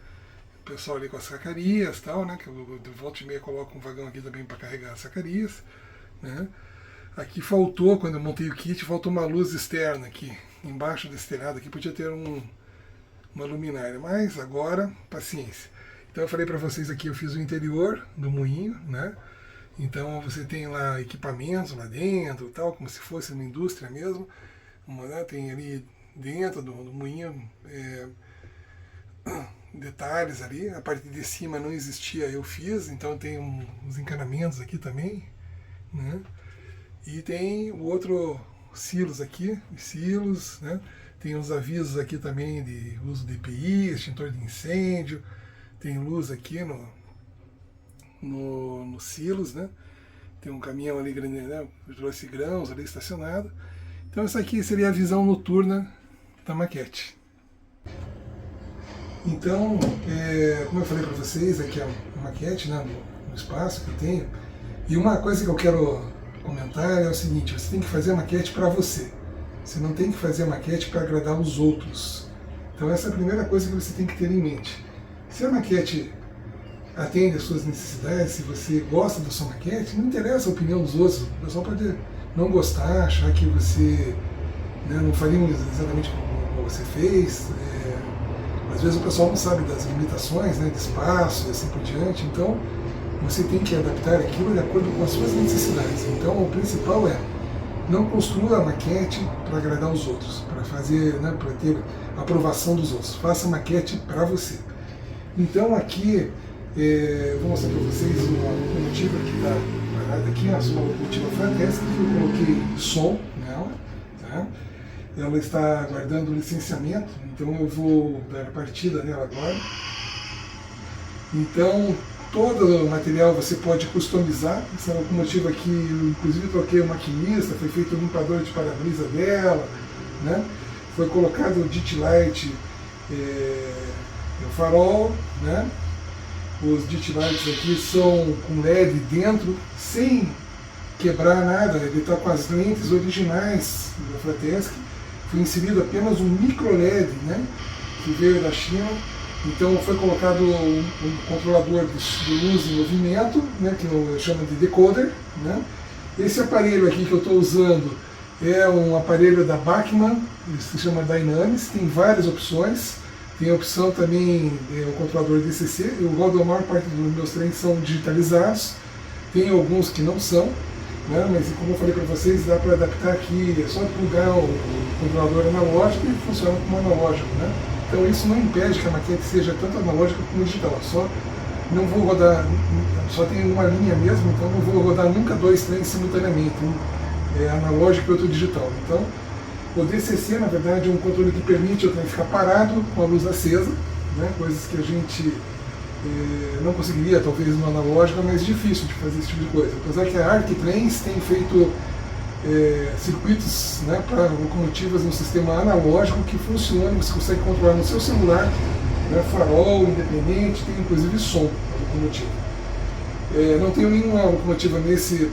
S1: pessoal ali com as sacarias e tal, né? Que eu de volta e meia coloco um vagão aqui também para carregar as sacarias, né? Aqui faltou, quando eu montei o kit, faltou uma luz externa aqui, embaixo desse telhado aqui, podia ter uma luminária, mas agora, paciência. Então eu falei para vocês aqui, eu fiz o interior do moinho, né? Então você tem lá equipamentos lá dentro, tal, como se fosse uma indústria mesmo. Né? Tem ali dentro do moinho detalhes ali. A parte de cima não existia, eu fiz, então tem uns encanamentos aqui também, né? E tem o outro silos aqui, os silos, né? Tem uns avisos aqui também de uso de EPI, extintor de incêndio. Tem luz aqui nos silos, né? Tem um caminhão ali grande, né? Trouxe grãos ali estacionado. Então essa aqui seria a visão noturna da maquete. Então, como eu falei para vocês, aqui é a maquete, né? No espaço que eu tenho. E uma coisa que eu quero comentar é o seguinte: você tem que fazer a maquete para você. Você não tem que fazer a maquete para agradar os outros. Então essa é a primeira coisa que você tem que ter em mente. Se a maquete atende às suas necessidades, se você gosta da sua maquete, não interessa a opinião dos outros. O pessoal pode não gostar, achar que você, né, não faria exatamente como você fez. Às vezes o pessoal não sabe das limitações, né, de espaço e assim por diante. Então você tem que adaptar aquilo de acordo com as suas necessidades. Então o principal é: não construa a maquete para agradar os outros, para fazer, né, para ter a aprovação dos outros. Faça a maquete para você. Então aqui eu vou mostrar para vocês uma motiva que está parada aqui, a sua motiva Fratesi, que eu coloquei som nela, tá? ela está aguardando o licenciamento, então eu vou dar partida nela agora. Então, todo o material você pode customizar. Essa locomotiva aqui, eu, inclusive troquei o maquinista, foi feito o limpador de para-brisa dela, né? Foi colocado o DIT Light no farol, né? Os DIT Lights aqui são com LED dentro, sem quebrar nada, ele está com as lentes originais da Fratesc. Foi inserido apenas um micro LED, né? Que veio da China. Então foi colocado um controlador de luz em movimento, né, que eu chamo de decoder, né. Esse aparelho aqui que eu estou usando é um aparelho da Bachmann, ele se chama Dynamics, tem várias opções. Tem a opção também, o controlador DCC, a maior parte dos meus trens são digitalizados, tem alguns que não são, né, mas como eu falei para vocês, dá para adaptar aqui, é só plugar o controlador analógico e funciona como analógico, né. Então isso não impede que a maquete seja tanto analógica como digital, só não vou rodar, só tem uma linha mesmo, então não vou rodar nunca dois trens simultaneamente, um é analógico e outro digital. Então o DCC na verdade é um controle que permite o trem ficar parado com a luz acesa, né, coisas que a gente não conseguiria talvez no analógico, é mais difícil de fazer esse tipo de coisa. Apesar que a Arctrens tem feito circuitos, né, para locomotivas no sistema analógico que funciona, você consegue controlar no seu celular, né, farol independente, tem inclusive som da locomotiva. Não tenho nenhuma locomotiva com esse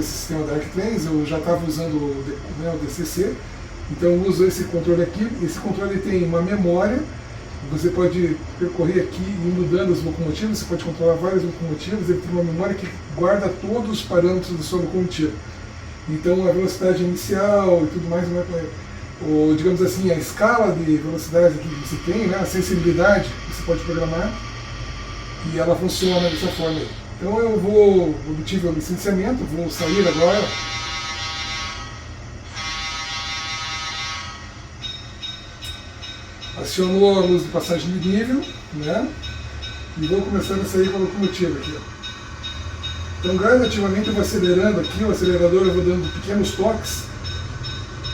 S1: sistema da Arctrens, eu já estava usando o DCC, então eu uso esse controle aqui. Esse controle tem uma memória, você pode percorrer aqui e ir mudando as locomotivas, você pode controlar várias locomotivas, ele tem uma memória que guarda todos os parâmetros da sua locomotiva. Então a velocidade inicial e tudo mais, digamos assim, a escala de velocidade que você tem, né, a sensibilidade, você pode programar e ela funciona dessa forma aí. Então eu obtive o licenciamento, vou sair agora. Acionou a luz de passagem de nível, né, e vou começando a sair com a locomotiva aqui, ó. Então gradativamente eu vou acelerando aqui, o acelerador eu vou dando pequenos toques.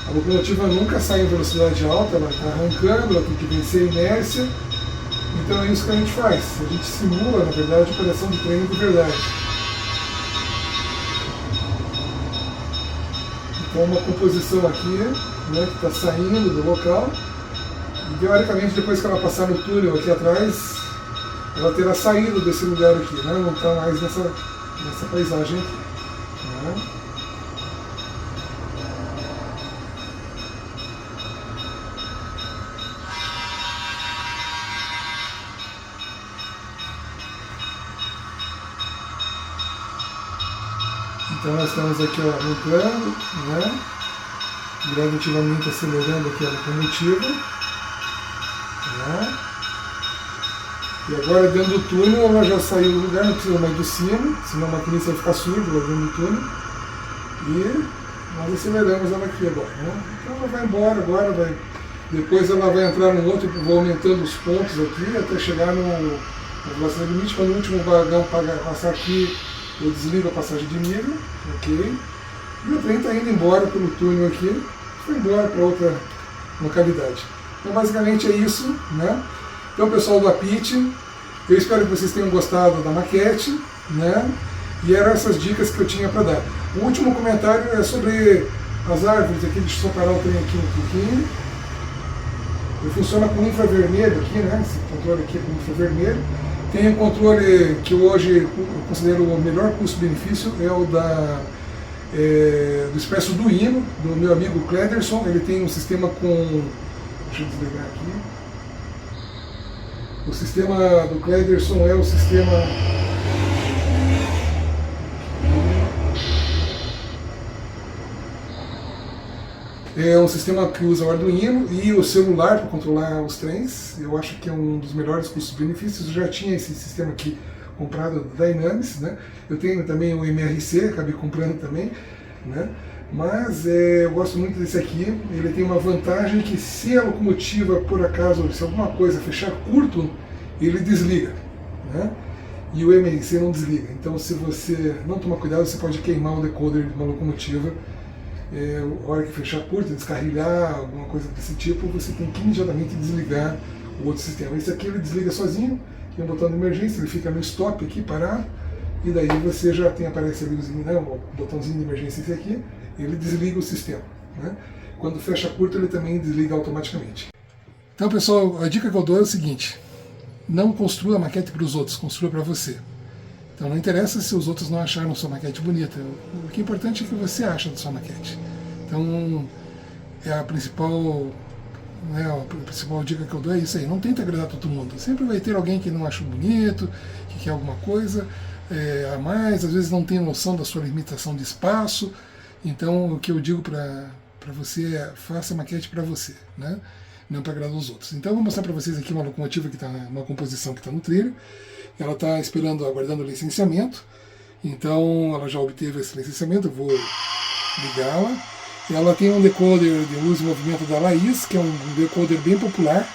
S1: A locomotiva nunca sai em velocidade alta, ela está arrancando, ela tem que vencer a inércia. Então é isso que a gente faz, a gente simula, na verdade, a operação de trem de verdade. Então uma composição aqui, né, que está saindo do local. E teoricamente depois que ela passar no túnel aqui atrás, ela terá saído desse lugar aqui, né, não está mais nessa paisagem aqui, né? Então nós estamos aqui arrancando, né, gradativamente acelerando aqui a locomotiva, né? E agora dentro do túnel ela já saiu do lugar, não precisa mais do sino, senão a maquinista vai ficar surda lá dentro do túnel. E nós aceleramos ela aqui agora, né? Então ela vai embora agora, depois ela vai entrar no outro, vou aumentando os pontos aqui até chegar na velocidade limite. Quando o último vagão passar aqui, eu desligo a passagem de nível, ok? E o trem está indo embora pelo túnel aqui, foi embora para outra localidade. Então basicamente é isso, né? Então pessoal do Apit, eu espero que vocês tenham gostado da maquete, né? E eram essas dicas que eu tinha para dar. O último comentário é sobre as árvores aqui, deixa eu só parar o trem aqui um pouquinho. Ele funciona com infravermelho aqui, né? Esse controle aqui é com infravermelho. Tem um controle que hoje eu considero o melhor custo-benefício, é o do Expresso Duino, do meu amigo Clederson. Ele tem um sistema com... Deixa eu desligar aqui. O sistema do Clederson é o sistema... É um sistema que usa o Arduino e o celular para controlar os trens. Eu acho que é um dos melhores custos-benefícios. Eu já tinha esse sistema aqui comprado da Dynamics, né? Eu tenho também o MRC, acabei comprando também, né? Mas eu gosto muito desse aqui. Ele tem uma vantagem que se a locomotiva, por acaso, se alguma coisa fechar curto, ele desliga, né? E o MRC não desliga. Então se você não tomar cuidado, você pode queimar o decoder de uma locomotiva a hora que fechar a porta, descarrilhar, alguma coisa desse tipo, você tem que imediatamente desligar o outro sistema. Esse aqui ele desliga sozinho, tem um botão de emergência, ele fica no stop aqui, parar, e daí você já tem, aparece ali o botãozinho de emergência esse aqui, ele desliga o sistema. Né? Quando fecha a porta, ele também desliga automaticamente. Então, pessoal, a dica que eu dou é o seguinte: não construa a maquete para os outros, construa para você. Então não interessa se os outros não acharam sua maquete bonita, o que é importante é que você acha da sua maquete. Então é a principal dica que eu dou é isso aí, não tenta agradar todo mundo. Sempre vai ter alguém que não acha bonito, que quer alguma coisa a mais, às vezes não tem noção da sua limitação de espaço. Então o que eu digo para você é: faça a maquete para você, né? Não para agradar os outros. Então eu vou mostrar para vocês aqui uma locomotiva que está, uma composição que está no trilho. Ela está aguardando o licenciamento, então ela já obteve esse licenciamento, eu vou ligá-la. Ela tem um decoder de luz e movimento da Laís, que é um decoder bem popular,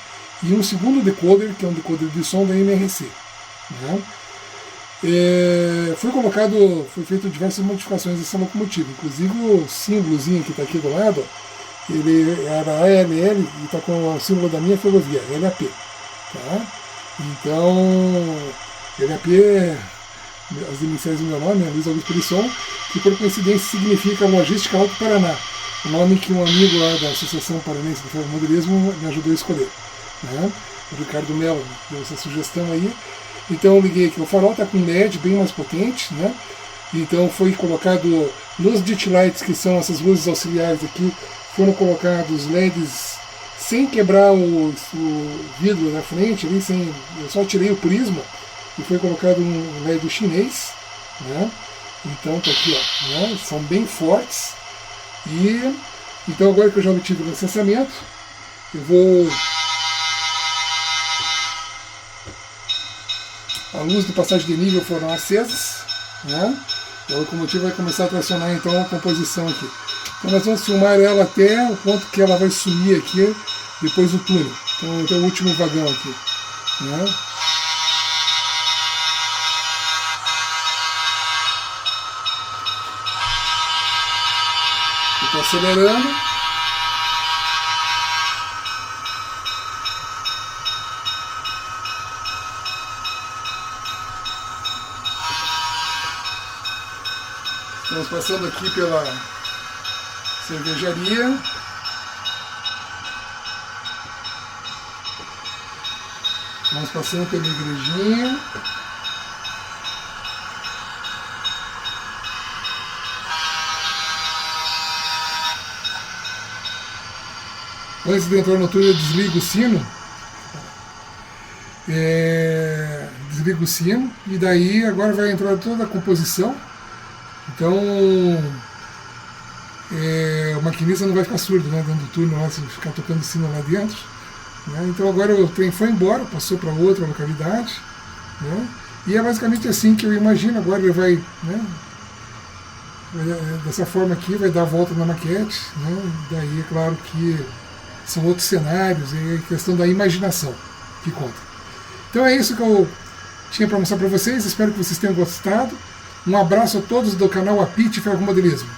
S1: e um segundo decoder, que é um decoder de som da MRC. Né? Foi feito diversas modificações dessa locomotiva, inclusive o símbolozinho que está aqui do lado, ele era ALL e está com o símbolo da minha ferrovia, LAP. Tá? Então, LAP é as iniciais do meu nome, Luiz Augusto Perisson, que por coincidência significa Logística Alto Paraná, o nome que um amigo lá da Associação Paranense do Ferromodelismo me ajudou a escolher. Né? O Ricardo Mello deu essa sugestão aí. Então eu liguei aqui, o farol está com LED bem mais potente, né? Então foi colocado nos ditch lights, que são essas luzes auxiliares aqui, foram colocados LEDs sem quebrar o vidro da frente, ali, eu só tirei o prisma e foi colocado um LED chinês, né? Então tá aqui, ó, né? São bem fortes. E então agora que eu já obtive o licenciamento, eu vou... A luz de passagem de nível foram acesas, né? A locomotiva vai começar a tracionar então a composição aqui. Então nós vamos filmar ela até o ponto que ela vai sumir aqui depois do túnel. Então até o último vagão aqui, né? Estou acelerando. Estamos passando aqui pela cervejaria. Vamos passando pela igrejinha. Antes de entrar no túnel, eu desligo o sino. Desligo o sino. E daí agora vai entrar toda a composição. Então o maquinista não vai ficar surdo, né, dentro do túnel, lá, se ficar tocando sino lá dentro. Né? Então agora o trem foi embora, passou para outra localidade. Né? E é basicamente assim que eu imagino. Agora ele vai, né, dessa forma aqui, vai dar a volta na maquete. Né? Daí é claro que são outros cenários, é questão da imaginação que conta. Então é isso que eu tinha para mostrar para vocês, espero que vocês tenham gostado. Um abraço a todos do canal Apit Ferromodelismo.